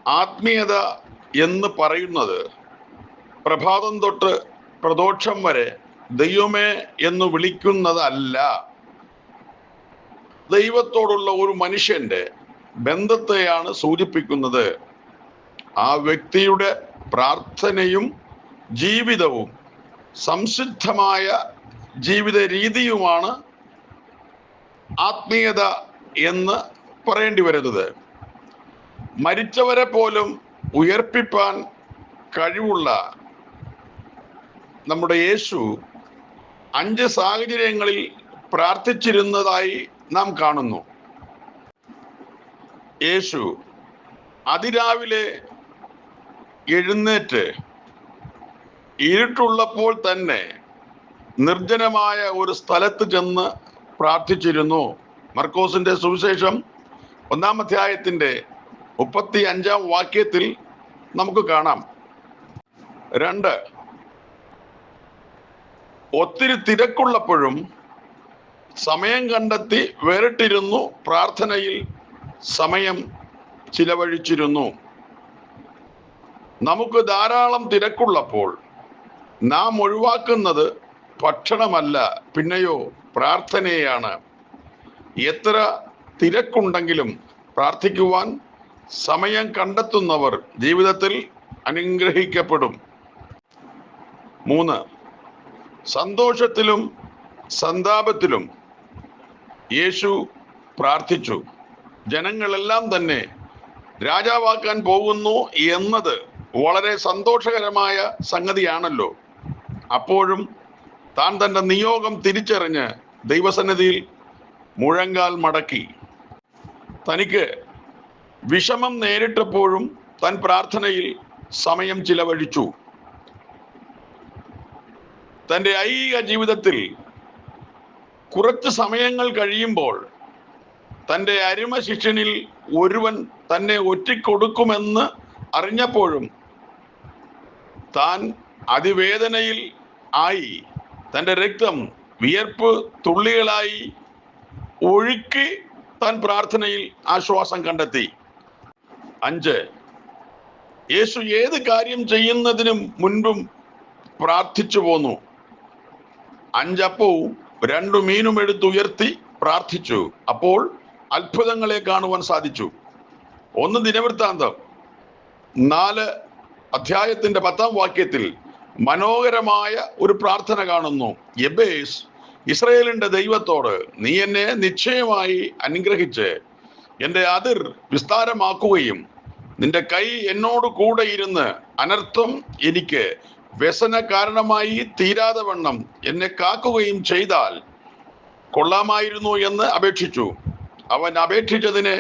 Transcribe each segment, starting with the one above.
ആത്മീയത എന്ന് പറയുന്നത് പ്രഭാതം തൊട്ട് പ്രദോഷം വരെ ദൈവമേ എന്ന് വിളിക്കുന്നതല്ല. ദൈവത്തോടുള്ള ഒരു മനുഷ്യന്റെ ബന്ധത്തെയാണ് സൂചിപ്പിക്കുന്നത്. ആ വ്യക്തിയുടെ പ്രാർത്ഥനയും ജീവിതവും സംസിദ്ധമായ ജീവിത രീതിയുമാണ് ആത്മീയത എന്ന് പറയേണ്ടി വരുന്നത്. മരിച്ചവരെ പോലും ഉയർപ്പിപ്പാൻ കഴിവുള്ള നമ്മുടെ യേശു 5 സാഹചര്യങ്ങളിൽ പ്രാർത്ഥിച്ചിരുന്നതായി നാം കാണുന്നു. യേശു അതിരാവിലെ എഴുന്നേറ്റ് ഇരുട്ടുള്ളപ്പോൾ തന്നെ നിർജ്ജനമായ ഒരു സ്ഥലത്ത് ചെന്ന് പ്രാർത്ഥിച്ചിരുന്നു. മർക്കോസിന്റെ സുവിശേഷം 1-ാം അധ്യായത്തിന്റെ 35-ാം വാക്യത്തിൽ നമുക്ക് കാണാം. 2, ഒത്തിരി തിരക്കുള്ളപ്പോഴും സമയം കണ്ടെത്തി വേറിട്ടിരുന്നു പ്രാർത്ഥനയിൽ സമയം ചിലവഴിച്ചിരുന്നു. നമുക്ക് ധാരാളം തിരക്കുള്ളപ്പോൾ നാം ഒഴിവാക്കുന്നത് ഭക്ഷണമല്ല, പിന്നെയോ പ്രാർത്ഥനയാണ്. എത്ര തിരക്കുണ്ടെങ്കിലും പ്രാർത്ഥിക്കുവാൻ സമയം കണ്ടെത്തുന്നവർ ജീവിതത്തിൽ അനുഗ്രഹിക്കപ്പെടും. 3, സന്തോഷത്തിലും സന്താപത്തിലും യേശു പ്രാർത്ഥിച്ചു. ജനങ്ങളെല്ലാം തന്നെ രാജാവാക്കാൻ പോകുന്നു എന്നത് വളരെ സന്തോഷകരമായ സംഗതിയാണല്ലോ. അപ്പോഴും താൻ തൻ്റെ നിയോഗം തിരിച്ചറിഞ്ഞ് ദൈവസന്നിധിയിൽ മുഴങ്കാൽ മടക്കി. തനിക്ക് വിഷമം നേരിട്ടപ്പോഴും താൻ പ്രാർത്ഥനയിൽ സമയം ചിലവഴിച്ചു. തൻ്റെ ഐഹിക ജീവിതത്തിൽ കുറച്ച് സമയങ്ങൾ കഴിയുമ്പോൾ തൻ്റെ അരുമ ശിഷ്യനിൽ ഒരുവൻ തന്നെ ഒറ്റിക്കൊടുക്കുമെന്ന് അറിഞ്ഞപ്പോഴും താൻ അതിവേദനയിൽ ആയി തൻ്റെ രക്തം വിയർപ്പ് തുള്ളികളായി ഒഴുക്കി താൻ പ്രാർത്ഥനയിൽ ആശ്വാസം കണ്ടെത്തി. 5, യേശു ഏത് കാര്യം ചെയ്യുന്നതിനും മുൻപും പ്രാർത്ഥിച്ചു പോന്നു. 5 അപ്പവും 2 മീനും എടുത്തുയർത്തി പ്രാർത്ഥിച്ചു. അപ്പോൾ അത്ഭുതങ്ങളെ കാണുവാൻ സാധിച്ചു. 1 ദിനവൃത്താന്തം 4 അധ്യായത്തിന്റെ 10-ാം വാക്യത്തിൽ മനോഹരമായ ഒരു പ്രാർത്ഥന കാണുന്നു. യബേസ് ഇസ്രായേലിന്റെ ദൈവത്തോട്, നീ എന്നെ നിശ്ചയമായി അനുഗ്രഹിച്ച് എൻ്റെ അതിർ വിസ്താരമാക്കുകയും നിന്റെ കൈ എന്നോട് കൂടെ ഇരുന്ന് അനർത്ഥം എനിക്ക് വ്യസന കാരണമായി തീരാതെ വണ്ണം എന്നെ കാക്കുകയും ചെയ്താൽ കൊള്ളാമായിരുന്നു എന്ന് അപേക്ഷിച്ചു. അവൻ അപേക്ഷിച്ചതിന്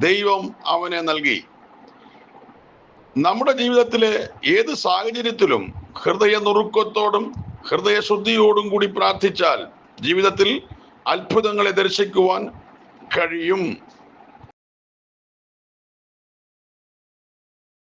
ദൈവം അവനെ നൽകി. നമ്മുടെ ജീവിതത്തിലെ ഏത് സാഹചര്യത്തിലും ഹൃദയ നുറുക്കത്തോടും ഹൃദയശുദ്ധിയോടും കൂടി പ്രാർത്ഥിച്ചാൽ ജീവിതത്തിൽ അത്ഭുതങ്ങളെ ദർശിക്കുവാൻ കഴിയും.